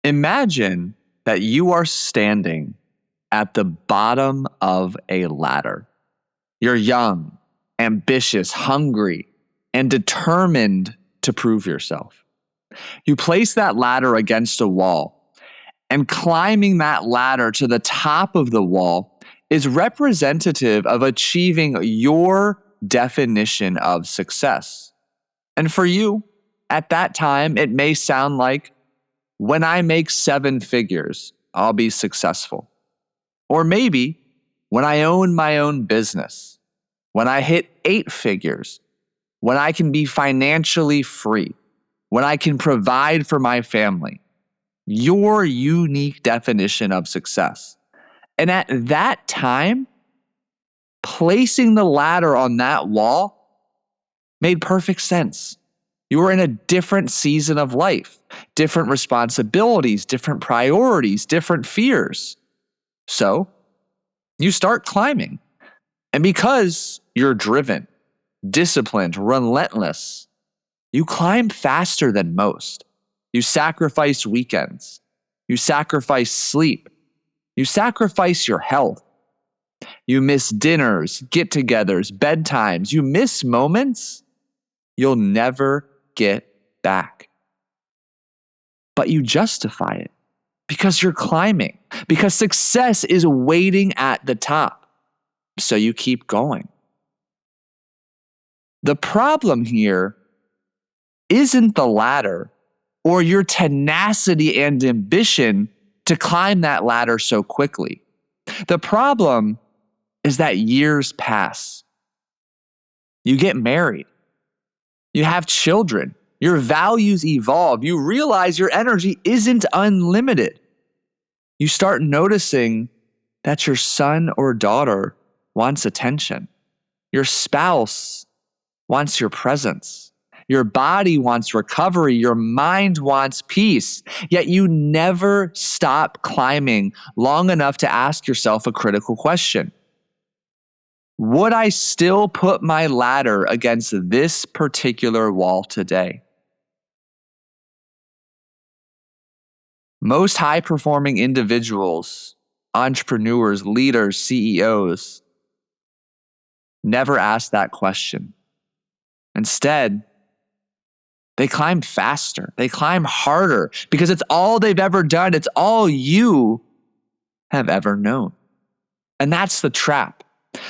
Imagine that you are standing at the bottom of a ladder. You're young, ambitious, hungry, and determined to prove yourself. You place that ladder against a wall, and climbing that ladder to the top of the wall is representative of achieving your definition of success. And for you, at that time, it may sound like, when I make 7 figures, I'll be successful. Or maybe, when I own my own business, when I hit 8 figures, when I can be financially free, when I can provide for my family. Your unique definition of success. And at that time, placing the ladder on that wall made perfect sense. You were in a different season of life, different responsibilities, different priorities, different fears. So you start climbing. And because you're driven, disciplined, relentless, you climb faster than most. You sacrifice weekends. You sacrifice sleep. You sacrifice your health. You miss dinners, get-togethers, bedtimes. You miss moments you'll never get back. But you justify it because you're climbing, because success is waiting at the top. So you keep going. The problem here isn't the ladder or your tenacity and ambition to climb that ladder so quickly. The problem is that years pass. You get married. You have children. Your values evolve. You realize your energy isn't unlimited. You start noticing that your son or daughter wants attention. Your spouse wants your presence. Your body wants recovery. Your mind wants peace. Yet you never stop climbing long enough to ask yourself a critical question. Would I still put my ladder against this particular wall today? Most high-performing individuals, entrepreneurs, leaders, CEOs, never ask that question. Instead, they climb faster. They climb harder because it's all they've ever done. It's all you have ever known. And that's the trap.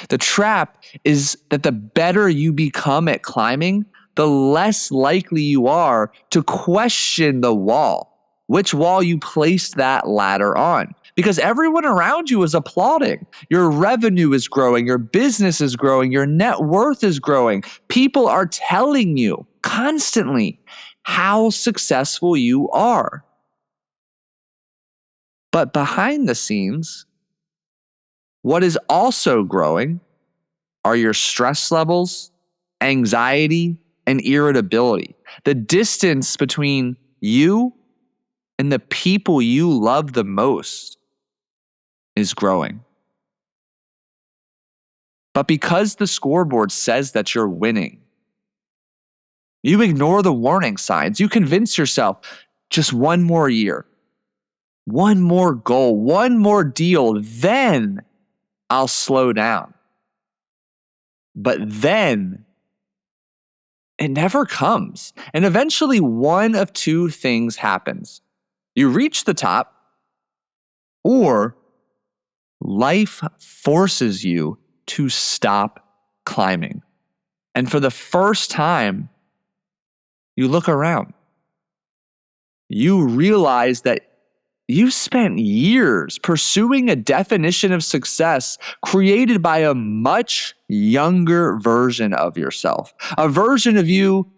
The trap is that the better you become at climbing, the less likely you are to question the wall, which wall you placed that ladder on. Because everyone around you is applauding. Your revenue is growing. Your business is growing. Your net worth is growing. People are telling you constantly how successful you are. But behind the scenes, what is also growing are your stress levels, anxiety, and irritability. The distance between you and the people you love the most is growing. But because the scoreboard says that you're winning, you ignore the warning signs. You convince yourself, just one more year, one more goal, one more deal, then I'll slow down. But then it never comes. And eventually one of two things happens. You reach the top, or life forces you to stop climbing. And for the first time, you look around. You realize that you spent years pursuing a definition of success created by a much younger version of yourself, a version of you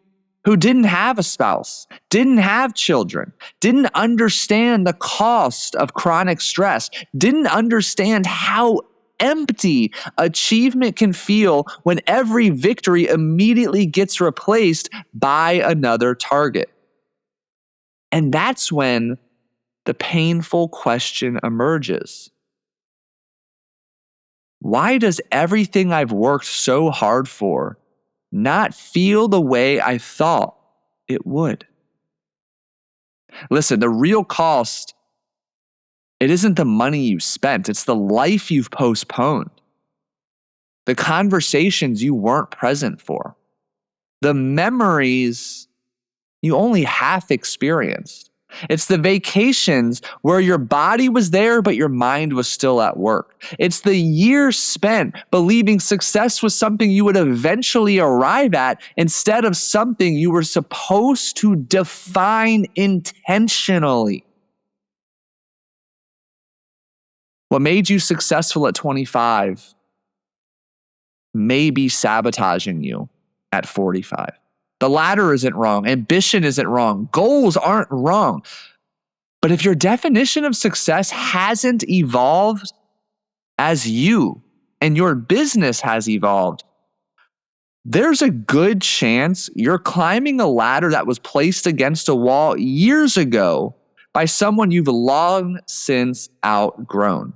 who didn't have a spouse, didn't have children, didn't understand the cost of chronic stress, didn't understand how empty achievement can feel when every victory immediately gets replaced by another target. And that's when the painful question emerges. Why does everything I've worked so hard for not feel the way I thought it would? Listen, the real cost, it isn't the money you spent, it's the life you've postponed, the conversations you weren't present for, the memories you only half experienced. It's the vacations where your body was there, but your mind was still at work. It's the years spent believing success was something you would eventually arrive at instead of something you were supposed to define intentionally. What made you successful at 25 may be sabotaging you at 45. The ladder isn't wrong. Ambition isn't wrong. Goals aren't wrong. But if your definition of success hasn't evolved as you and your business has evolved, there's a good chance you're climbing a ladder that was placed against a wall years ago by someone you've long since outgrown.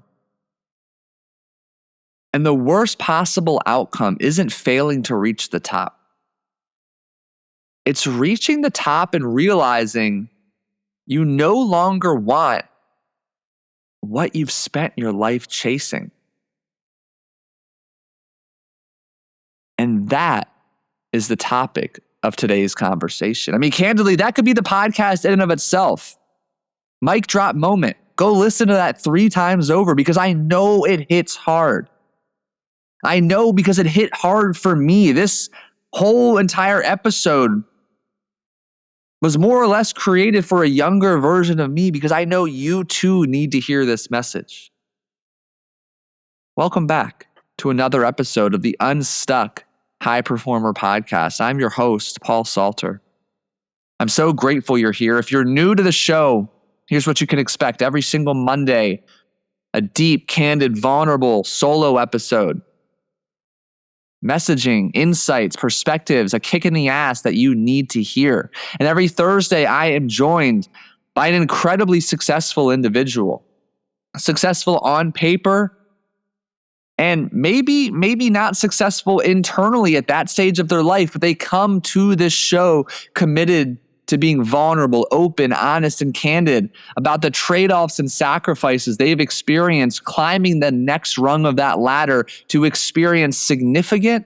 And the worst possible outcome isn't failing to reach the top. It's reaching the top and realizing you no longer want what you've spent your life chasing. And that is the topic of today's conversation. I mean, candidly, that could be the podcast in and of itself. Mic drop moment. Go listen to that 3 times over because I know it hits hard. I know because it hit hard for me. This whole entire episode was more or less created for a younger version of me because I know you too need to hear this message. Welcome back to another episode of the Unstuck High Performer Podcast. I'm your host, Paul Salter. I'm so grateful you're here. If you're new to the show, here's what you can expect every single Monday: a deep, candid, vulnerable solo episode. Messaging, insights, perspectives, a kick in the ass that you need to hear. And every Thursday, I am joined by an incredibly successful individual. Successful on paper, and maybe not successful internally at that stage of their life, but they come to this show committed to being vulnerable, open, honest, and candid about the trade-offs and sacrifices they've experienced climbing the next rung of that ladder to experience significant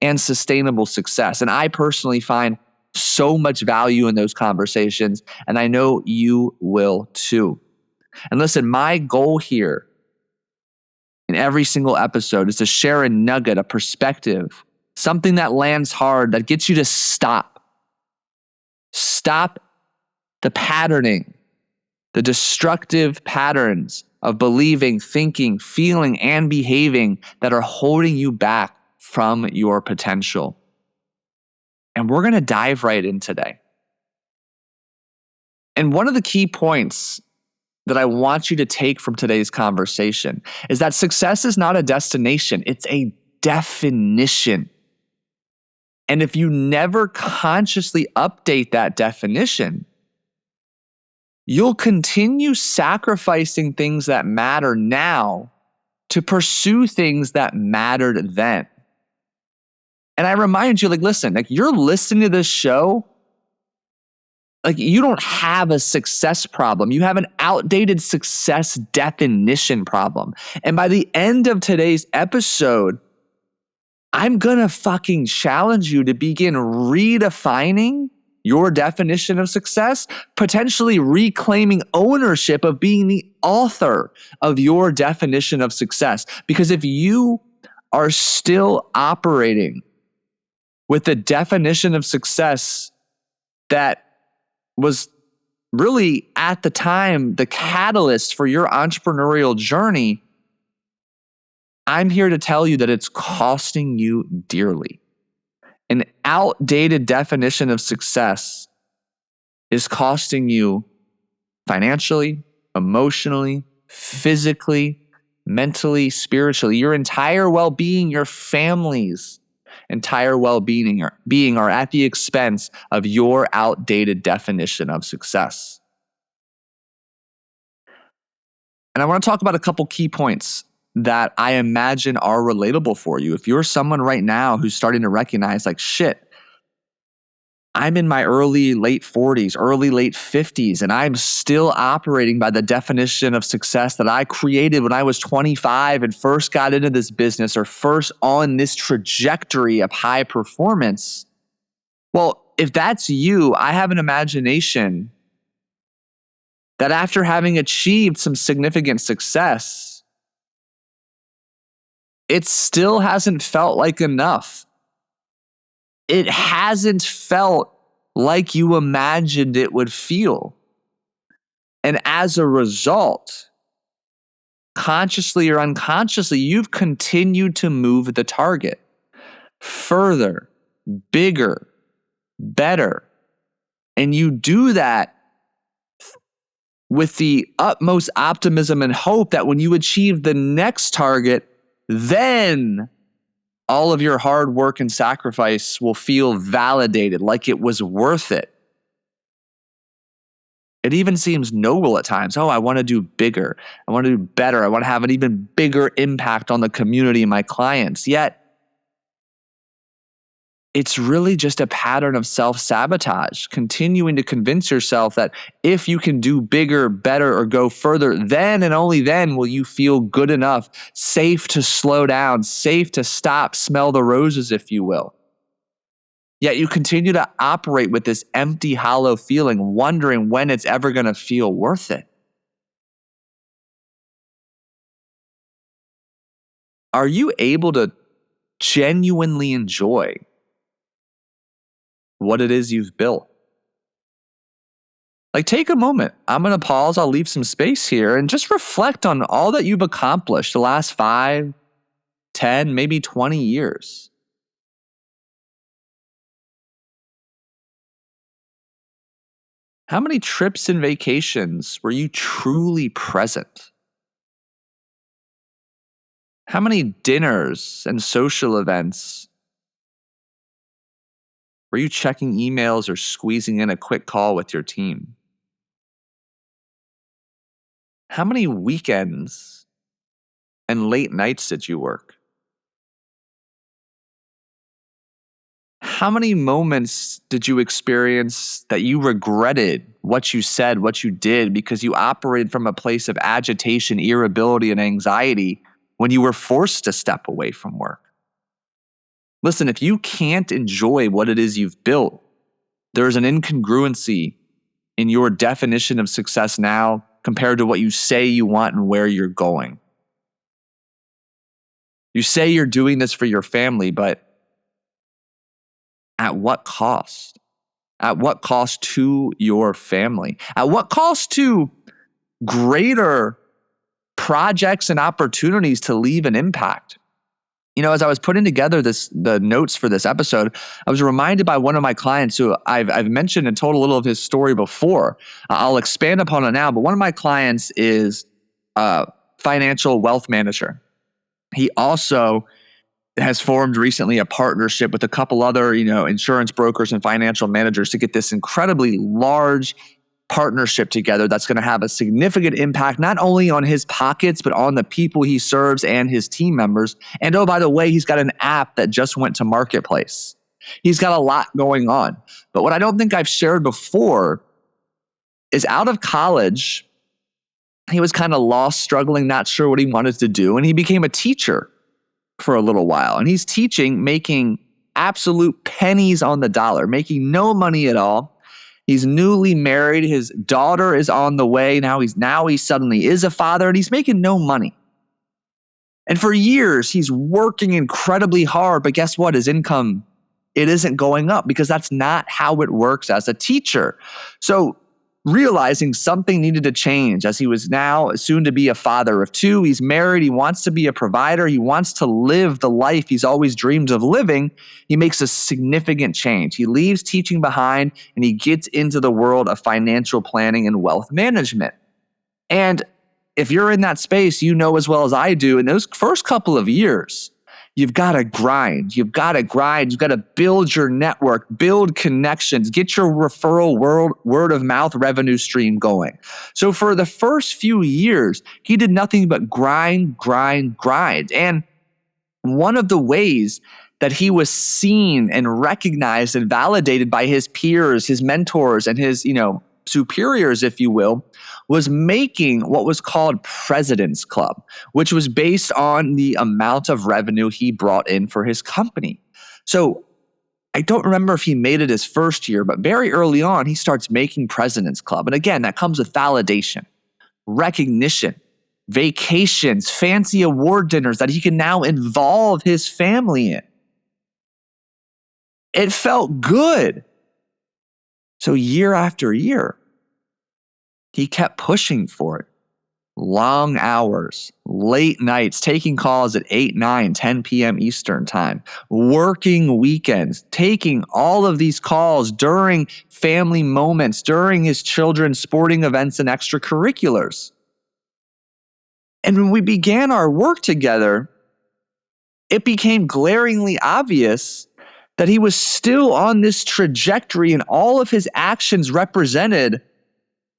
and sustainable success. And I personally find so much value in those conversations, and I know you will too. And listen, my goal here in every single episode is to share a nugget, a perspective, something that lands hard, that gets you to stop. Stop the patterning, the destructive patterns of believing, thinking, feeling, and behaving that are holding you back from your potential. And we're going to dive right in today. And one of the key points that I want you to take from today's conversation is that success is not a destination, it's a definition. And if you never consciously update that definition, you'll continue sacrificing things that matter now to pursue things that mattered then. And I remind you, listen, you're listening to this show, you don't have a success problem. You have an outdated success definition problem. And by the end of today's episode, I'm gonna fucking challenge you to begin redefining your definition of success, potentially reclaiming ownership of being the author of your definition of success. Because if you are still operating with the definition of success that was really at the time the catalyst for your entrepreneurial journey, I'm here to tell you that it's costing you dearly. An outdated definition of success is costing you financially, emotionally, physically, mentally, spiritually, your entire well-being, your family's entire well-being are at the expense of your outdated definition of success. And I want to talk about a couple key points that I imagine are relatable for you. If you're someone right now who's starting to recognize shit, I'm in my early late 40s, early late 50s, and I'm still operating by the definition of success that I created when I was 25 and first got into this business or first on this trajectory of high performance. Well, if that's you, I have an imagination that after having achieved some significant success, it still hasn't felt like enough. It hasn't felt like you imagined it would feel. And as a result, consciously or unconsciously, you've continued to move the target further, bigger, better. And you do that with the utmost optimism and hope that when you achieve the next target, then all of your hard work and sacrifice will feel validated, like it was worth it. It even seems noble at times. Oh, I want to do bigger. I want to do better. I want to have an even bigger impact on the community and my clients. Yet, it's really just a pattern of self-sabotage, continuing to convince yourself that if you can do bigger, better, or go further, then and only then will you feel good enough, safe to slow down, safe to stop, smell the roses, if you will. Yet you continue to operate with this empty, hollow feeling, wondering when it's ever going to feel worth it. Are you able to genuinely enjoy what it is you've built? Like, take a moment. I'm going to pause. I'll leave some space here and just reflect on all that you've accomplished the last 5, 10, maybe 20 years. How many trips and vacations were you truly present? How many dinners and social events were you checking emails or squeezing in a quick call with your team? How many weekends and late nights did you work? How many moments did you experience that you regretted what you said, what you did, because you operated from a place of agitation, irritability, and anxiety when you were forced to step away from work? Listen, if you can't enjoy what it is you've built, there's an incongruency in your definition of success now compared to what you say you want and where you're going. You say you're doing this for your family, but at what cost? At what cost to your family? At what cost to greater projects and opportunities to leave an impact? You know, as I was putting together the notes for this episode, I was reminded by one of my clients who I've mentioned and told a little of his story before. I'll expand upon it now, but one of my clients is a financial wealth manager. He also has formed recently a partnership with a couple other, insurance brokers and financial managers to get this incredibly large partnership together that's going to have a significant impact, not only on his pockets, but on the people he serves and his team members. And oh, by the way, he's got an app that just went to marketplace. He's got a lot going on. But what I don't think I've shared before is out of college, he was kind of lost, struggling, not sure what he wanted to do. And he became a teacher for a little while. And he's teaching, making absolute pennies on the dollar, making no money at all. He's newly married. His daughter is on the way. Now he suddenly is a father, and he's making no money. And for years, he's working incredibly hard. But guess what? His income, it isn't going up because that's not how it works as a teacher. So realizing something needed to change as he was now soon to be a father of 2. He's married. He wants to be a provider. He wants to live the life he's always dreamed of living. He makes a significant change. He leaves teaching behind and he gets into the world of financial planning and wealth management. And if you're in that space, you know as well as I do, in those first couple of years, you've got to grind. You've got to build your network, build connections, get your referral word of mouth revenue stream going. So for the first few years, he did nothing but grind. And one of the ways that he was seen and recognized and validated by his peers, his mentors, and his, superiors, if you will, was making what was called President's Club, which was based on the amount of revenue he brought in for his company. So I don't remember if he made it his first year, but very early on, he starts making President's Club. And again, that comes with validation, recognition, vacations, fancy award dinners that he can now involve his family in. It felt good. So year after year, he kept pushing for it. Long hours, late nights, taking calls at 8, 9, 10 p.m. Eastern time, working weekends, taking all of these calls during family moments, during his children's sporting events and extracurriculars. And when we began our work together, it became glaringly obvious that he was still on this trajectory, and all of his actions represented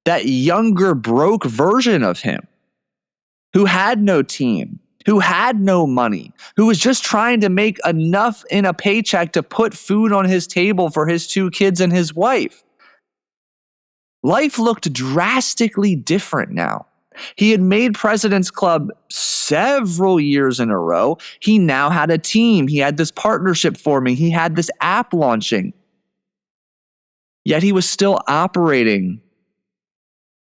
that younger, broke version of him who had no team, who had no money, who was just trying to make enough in a paycheck to put food on his table for his 2 kids and his wife. Life looked drastically different now. He had made President's Club several years in a row. He now had a team. He had this partnership forming. He had this app launching. Yet he was still operating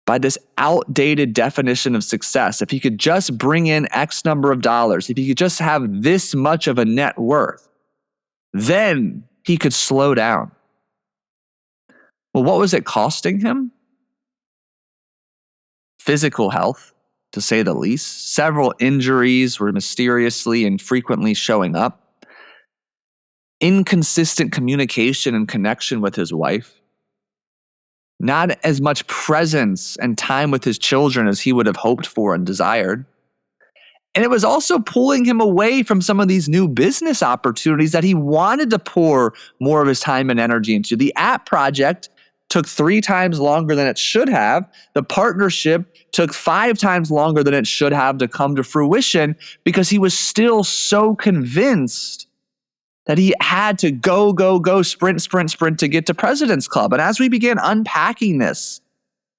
by this outdated definition of success. If he could just bring in X number of dollars, if he could just have this much of a net worth, then he could slow down. Well, what was it costing him? Physical health, to say the least. Several injuries were mysteriously and frequently showing up. Inconsistent communication and connection with his wife. Not as much presence and time with his children as he would have hoped for and desired. And it was also pulling him away from some of these new business opportunities that he wanted to pour more of his time and energy into. The app project took 3 times longer than it should have. The partnership took 5 times longer than it should have to come to fruition because he was still so convinced that he had to go, sprint to get to President's Club. And as we began unpacking this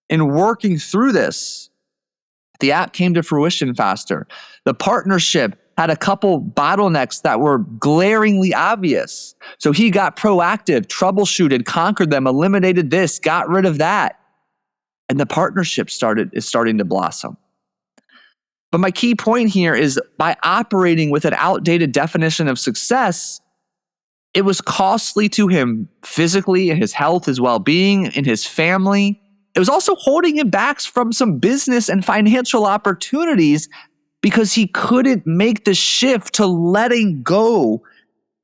and working through this, the app came to fruition faster. The partnership had a couple bottlenecks that were glaringly obvious. So he got proactive, troubleshooted, conquered them, eliminated this, got rid of that. And the partnership is starting to blossom. But my key point here is by operating with an outdated definition of success, it was costly to him physically, in his health, his well-being, in his family. It was also holding him back from some business and financial opportunities because he couldn't make the shift to letting go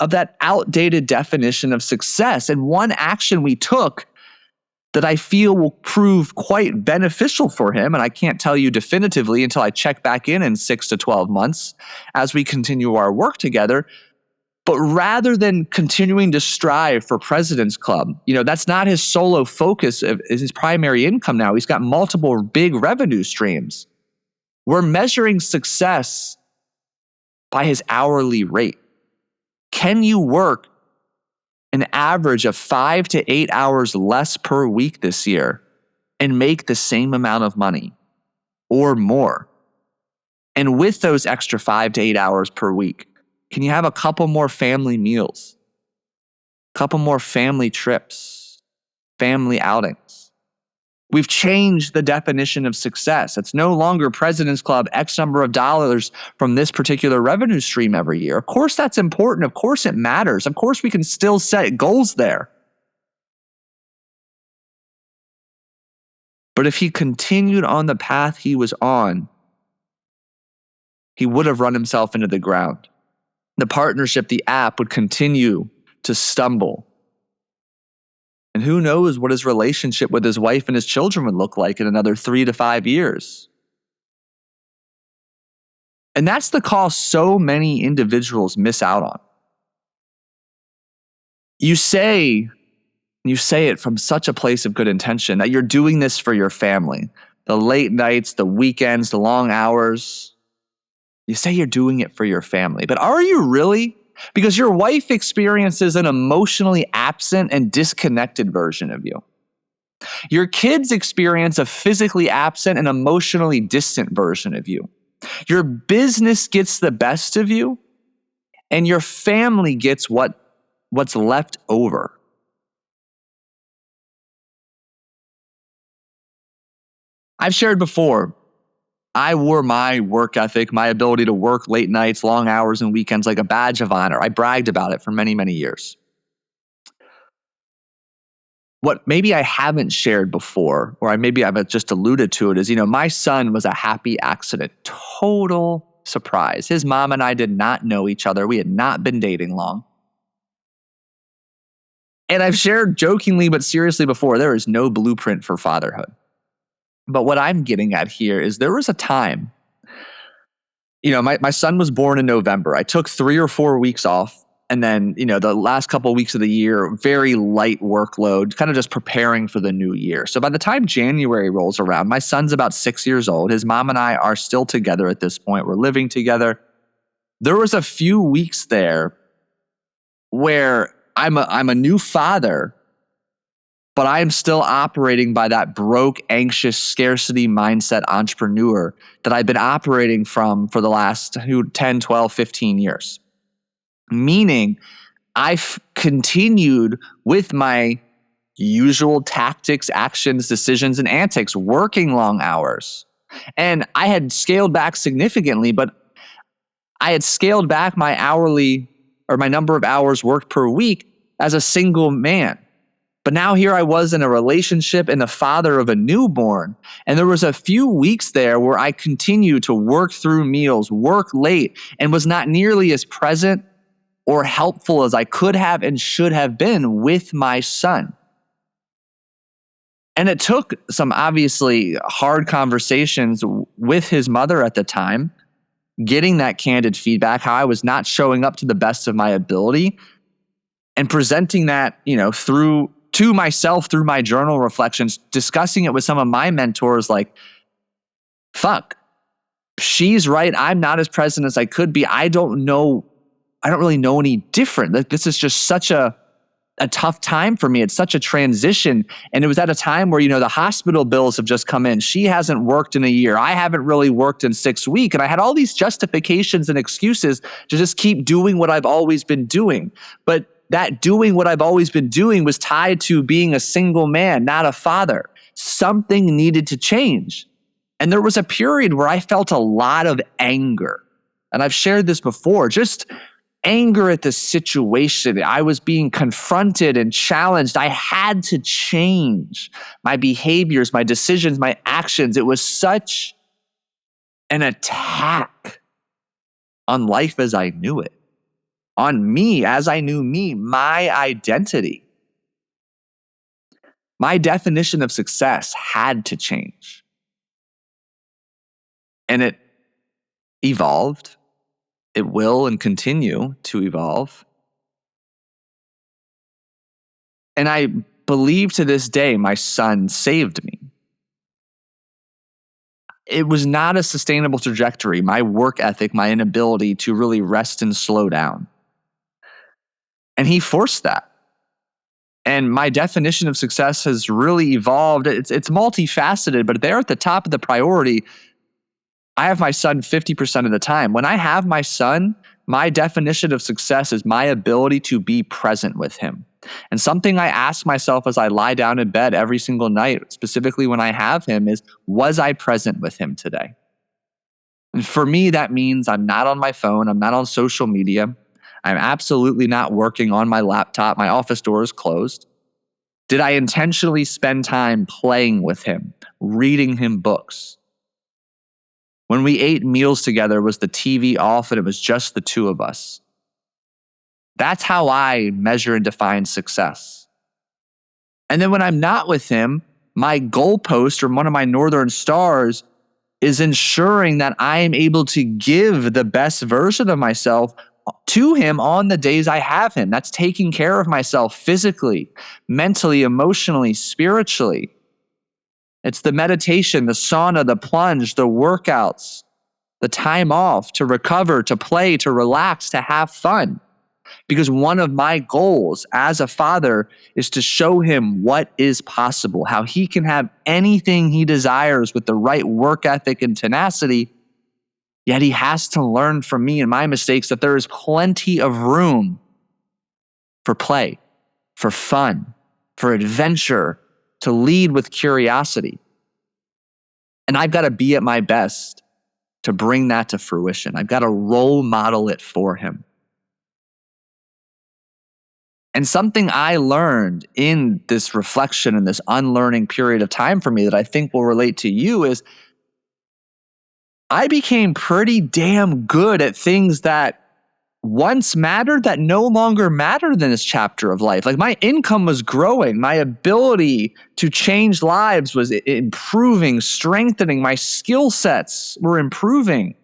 of that outdated definition of success. And one action we took that I feel will prove quite beneficial for him, and I can't tell you definitively until I check back in 6 to 12 months as we continue our work together. But rather than continuing to strive for President's Club, that's not his solo focus, is his primary income now. He's got multiple big revenue streams. We're measuring success by his hourly rate. Can you work an average of 5 to 8 hours less per week this year and make the same amount of money or more? And with those extra 5 to 8 hours per week, can you have a couple more family meals, a couple more family trips, family outings? We've changed the definition of success. It's no longer President's Club, X number of dollars from this particular revenue stream every year. Of course, that's important. Of course, it matters. Of course, we can still set goals there. But if he continued on the path he was on, he would have run himself into the ground. The partnership, the app, would continue to stumble. And who knows what his relationship with his wife and his children would look like in another 3 to 5 years. And that's the cost so many individuals miss out on. You say it from such a place of good intention that you're doing this for your family. The late nights, the weekends, the long hours. You say you're doing it for your family, but are you really? because your wife experiences an emotionally absent and disconnected version of you. Your kids experience a physically absent and emotionally distant version of you. Your business gets the best of you, and your family gets what's left over. I've shared before, I wore my work ethic, my ability to work late nights, long hours, and weekends like a badge of honor. I bragged about it for many, many years. What maybe I haven't shared before, or maybe I've just alluded to it, is, my son was a happy accident. Total surprise. His mom and I did not know each other. We had not been dating long. And I've shared jokingly but seriously before, there is no blueprint for fatherhood. But what I'm getting at here is there was a time, my son was born in November. I took 3 or 4 weeks off. And then, the last couple of weeks of the year, very light workload, kind of just preparing for the new year. So by the time January rolls around, my son's about 6 years old. His mom and I are still together at this point. We're living together. There was a few weeks there where I'm a new father, but I'm still operating by that broke, anxious, scarcity mindset entrepreneur that I've been operating from for the last 10, 12, 15 years. Meaning, I've continued with my usual tactics, actions, decisions, and antics, working long hours. And I had scaled back significantly, but I had scaled back my hourly or my number of hours worked per week as a single man. But now here I was in a relationship and the father of a newborn. And there was a few weeks there where I continued to work through meals, work late, and was not nearly as present or helpful as I could have and should have been with my son. And it took some obviously hard conversations with his mother at the time, getting that candid feedback, how I was not showing up to the best of my ability, and presenting that, to myself through my journal reflections, discussing it with some of my mentors, like, fuck, she's right. I'm not as present as I could be. I don't really know any different. This is just such a tough time for me. It's such a transition. And it was at a time where, the hospital bills have just come in. She hasn't worked in a year. I haven't really worked in 6 weeks. And I had all these justifications and excuses to just keep doing what I've always been doing. But that doing what I've always been doing was tied to being a single man, not a father. Something needed to change. And there was a period where I felt a lot of anger. And I've shared this before, just anger at the situation. I was being confronted and challenged. I had to change my behaviors, my decisions, my actions. It was such an attack on life as I knew it, on me as I knew me, my identity. My definition of success had to change. And it evolved. It will and continue to evolve. And I believe to this day, my son saved me. It was not a sustainable trajectory, my work ethic, my inability to really rest and slow down. And he forced that. And my definition of success has really evolved. It's multifaceted, but there at the top of the priority, I have my son 50% of the time. When I have my son, my definition of success is my ability to be present with him. And something I ask myself as I lie down in bed every single night, specifically when I have him, is, was I present with him today? And for me, that means I'm not on my phone. I'm not on social media. I'm absolutely not working on my laptop. My office door is closed. Did I intentionally spend time playing with him, reading him books? When we ate meals together, was the TV off and it was just the two of us? That's how I measure and define success. And then when I'm not with him, my goalpost or one of my Northern Stars is ensuring that I am able to give the best version of myself to him on the days I have him. That's taking care of myself physically, mentally, emotionally, spiritually. It's the meditation, the sauna, the plunge, the workouts, the time off to recover, to play, to relax, to have fun. Because one of my goals as a father is to show him what is possible, how he can have anything he desires with the right work ethic and tenacity. Yet he has to learn from me and my mistakes that there is plenty of room for play, for fun, for adventure, to lead with curiosity. And I've got to be at my best to bring that to fruition. I've got to role model it for him. And something I learned in this reflection and this unlearning period of time for me that I think will relate to you is I became pretty damn good at things that once mattered that no longer mattered in this chapter of life. Like my income was growing, my ability to change lives was improving, strengthening, my skill sets were improving.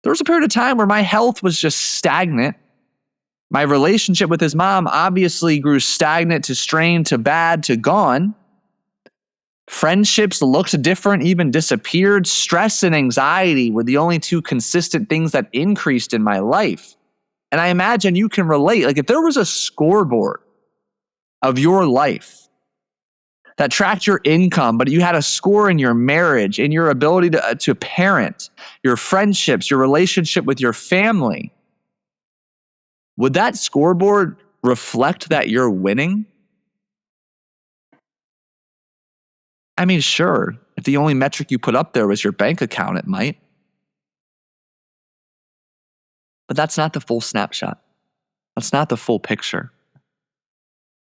There was a period of time where my health was just stagnant. My relationship with his mom obviously grew stagnant to strained to bad to gone. Friendships looked different, even disappeared. Stress and anxiety were the only two consistent things that increased in my life. And I imagine you can relate. Like if there was a scoreboard of your life that tracked your income, but you had a score in your marriage, in your ability to parent, your friendships, your relationship with your family, would that scoreboard reflect that you're winning? I mean, sure, if the only metric you put up there was your bank account, it might. But that's not the full snapshot. That's not the full picture.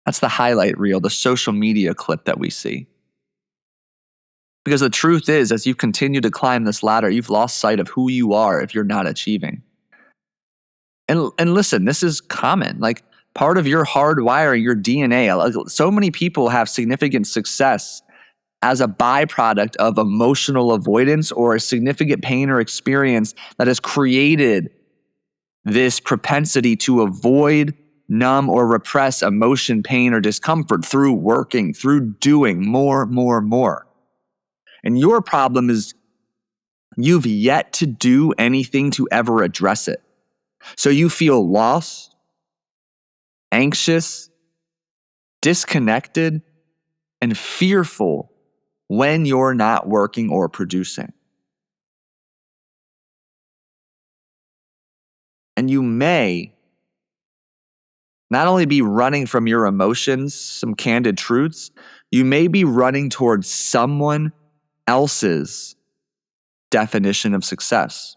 That's the highlight reel, the social media clip that we see. Because the truth is, as you continue to climb this ladder, you've lost sight of who you are if you're not achieving. And listen, this is common. Like part of your hardwiring, your DNA. Like, so many people have significant success as a byproduct of emotional avoidance or a significant pain or experience that has created this propensity to avoid, numb, or repress emotion, pain, or discomfort through working, through doing more. And your problem is you've yet to do anything to ever address it. So you feel lost, anxious, disconnected, and fearful when you're not working or producing. And you may not only be running from your emotions, some candid truths, you may be running towards someone else's definition of success.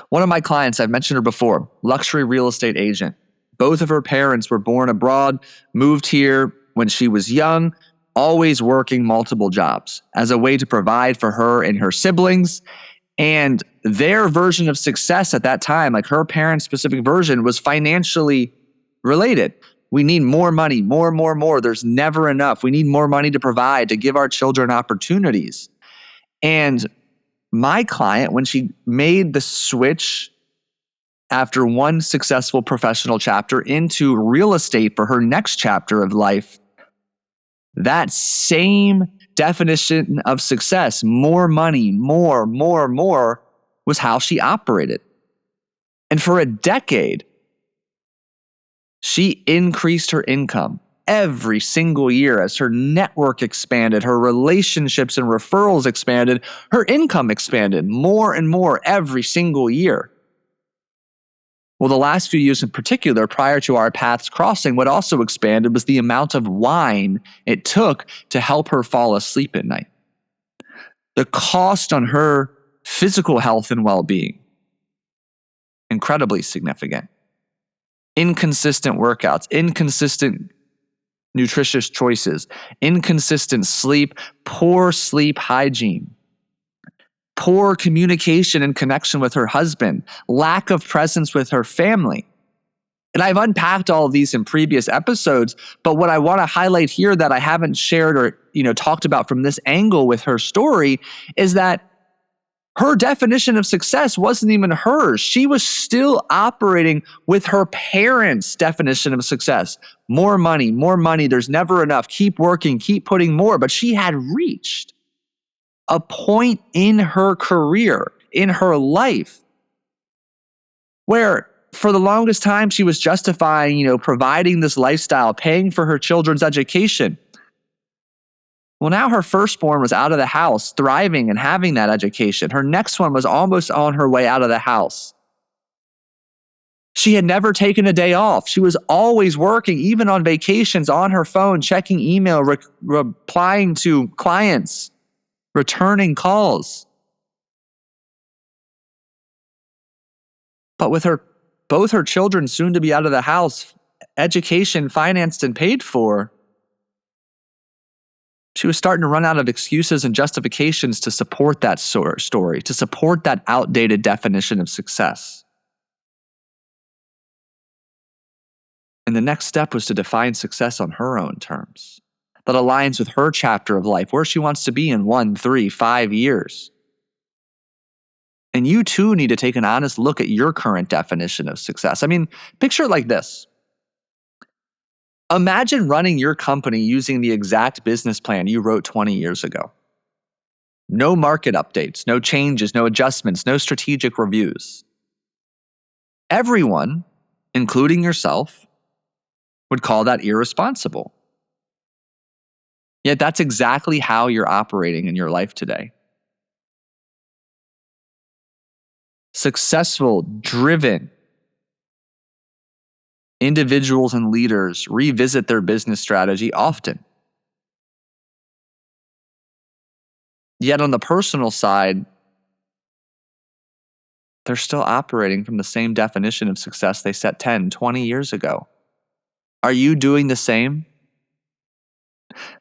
One of my clients, I've mentioned her before, luxury real estate agent. Both of her parents were born abroad, moved here when she was young, always working multiple jobs as a way to provide for her and her siblings. And their version of success at that time, like her parents' specific version, was financially related. We need more money, more. There's never enough. We need more money to provide, to give our children opportunities. And my client, when she made the switch after one successful professional chapter into real estate for her next chapter of life, that same definition of success, more money, more, was how she operated. And for a decade, she increased her income every single year as her network expanded, her relationships and referrals expanded, her income expanded more and more every single year. Well, the last few years in particular, prior to our paths crossing, what also expanded was the amount of wine it took to help her fall asleep at night. The cost on her physical health and well-being, incredibly significant. Inconsistent workouts, inconsistent nutritious choices, inconsistent sleep, poor sleep hygiene, poor communication and connection with her husband, lack of presence with her family. And I've unpacked all of these in previous episodes, but what I want to highlight here that I haven't shared or talked about from this angle with her story is that her definition of success wasn't even hers. She was still operating with her parents' definition of success. More money. There's never enough. Keep working, keep putting more. But she had reached a point in her career, in her life, where for the longest time, she was justifying, providing this lifestyle, paying for her children's education. Well, now her firstborn was out of the house, thriving and having that education. Her next one was almost on her way out of the house. She had never taken a day off. She was always working, even on vacations, on her phone, checking email, replying to clients, returning calls. But with both her children soon to be out of the house, education financed and paid for, she was starting to run out of excuses and justifications to support that story, to support that outdated definition of success. And the next step was to define success on her own terms, that aligns with her chapter of life, where she wants to be in 1, 3, 5 years. And you too need to take an honest look at your current definition of success. I mean, picture it like this. Imagine running your company using the exact business plan you wrote 20 years ago. No market updates, no changes, no adjustments, no strategic reviews. Everyone, including yourself, would call that irresponsible. Yet that's exactly how you're operating in your life today. Successful, driven individuals and leaders revisit their business strategy often. Yet on the personal side, they're still operating from the same definition of success they set 10, 20 years ago. Are you doing the same?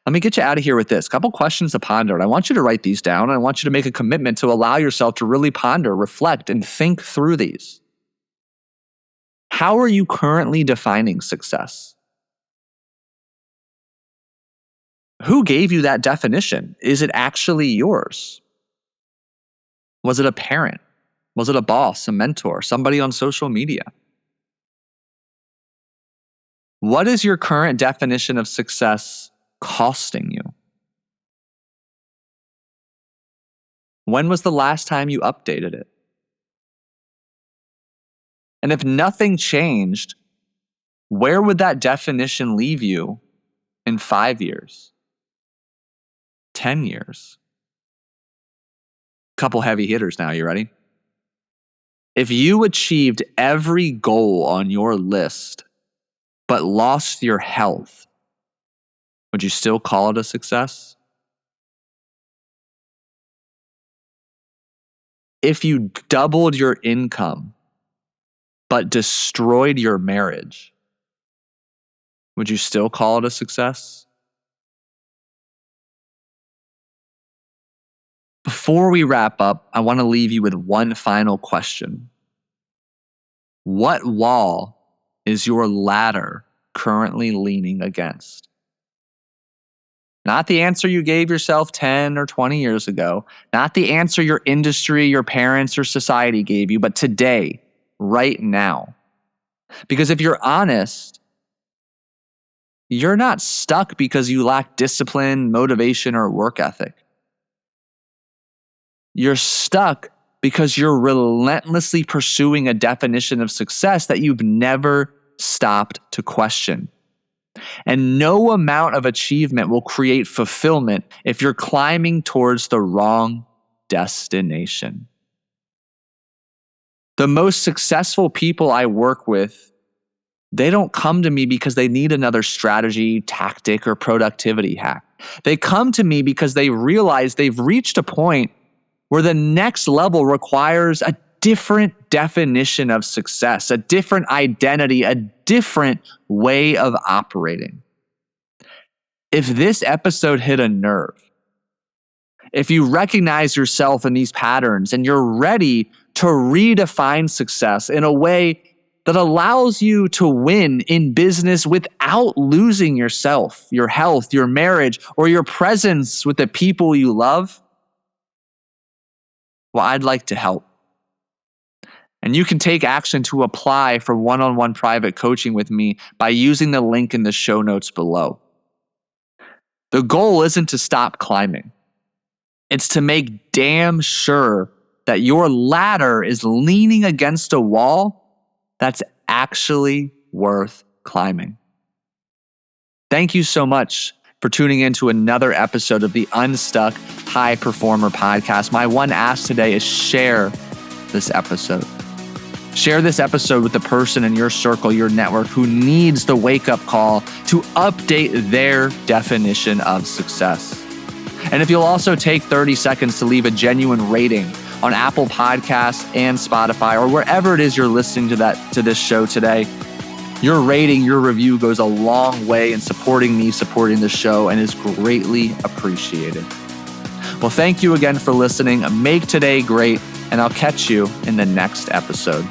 Let me get you out of here with this. A couple questions to ponder. And I want you to write these down. And I want you to make a commitment to allow yourself to really ponder, reflect, and think through these. How are you currently defining success? Who gave you that definition? Is it actually yours? Was it a parent? Was it a boss, a mentor, somebody on social media? What is your current definition of success costing you? When was the last time you updated it? And if nothing changed, where would that definition leave you in 5 years? 10 years? Couple heavy hitters now, you ready? If you achieved every goal on your list, but lost your health, would you still call it a success? If you doubled your income, but destroyed your marriage, would you still call it a success? Before we wrap up, I want to leave you with one final question. What wall is your ladder currently leaning against? Not the answer you gave yourself 10 or 20 years ago, not the answer your industry, your parents, or society gave you, but today, right now. Because if you're honest, you're not stuck because you lack discipline, motivation, or work ethic. You're stuck because you're relentlessly pursuing a definition of success that you've never stopped to question. And no amount of achievement will create fulfillment if you're climbing towards the wrong destination. The most successful people I work with, they don't come to me because they need another strategy, tactic, or productivity hack. They come to me because they realize they've reached a point where the next level requires a different definition of success, a different identity, a different way of operating. If this episode hit a nerve, if you recognize yourself in these patterns and you're ready to redefine success in a way that allows you to win in business without losing yourself, your health, your marriage, or your presence with the people you love, well, I'd like to help. And you can take action to apply for one-on-one private coaching with me by using the link in the show notes below. The goal isn't to stop climbing. It's to make damn sure that your ladder is leaning against a wall that's actually worth climbing. Thank you so much for tuning in to another episode of the Unstuck High Performer Podcast. My one ask today is share this episode. Share this episode with the person in your circle, your network, who needs the wake-up call to update their definition of success. And if you'll also take 30 seconds to leave a genuine rating on Apple Podcasts and Spotify, or wherever it is you're listening to this show today, your rating, your review goes a long way in supporting me, supporting the show, and is greatly appreciated. Well, thank you again for listening. Make today great, and I'll catch you in the next episode.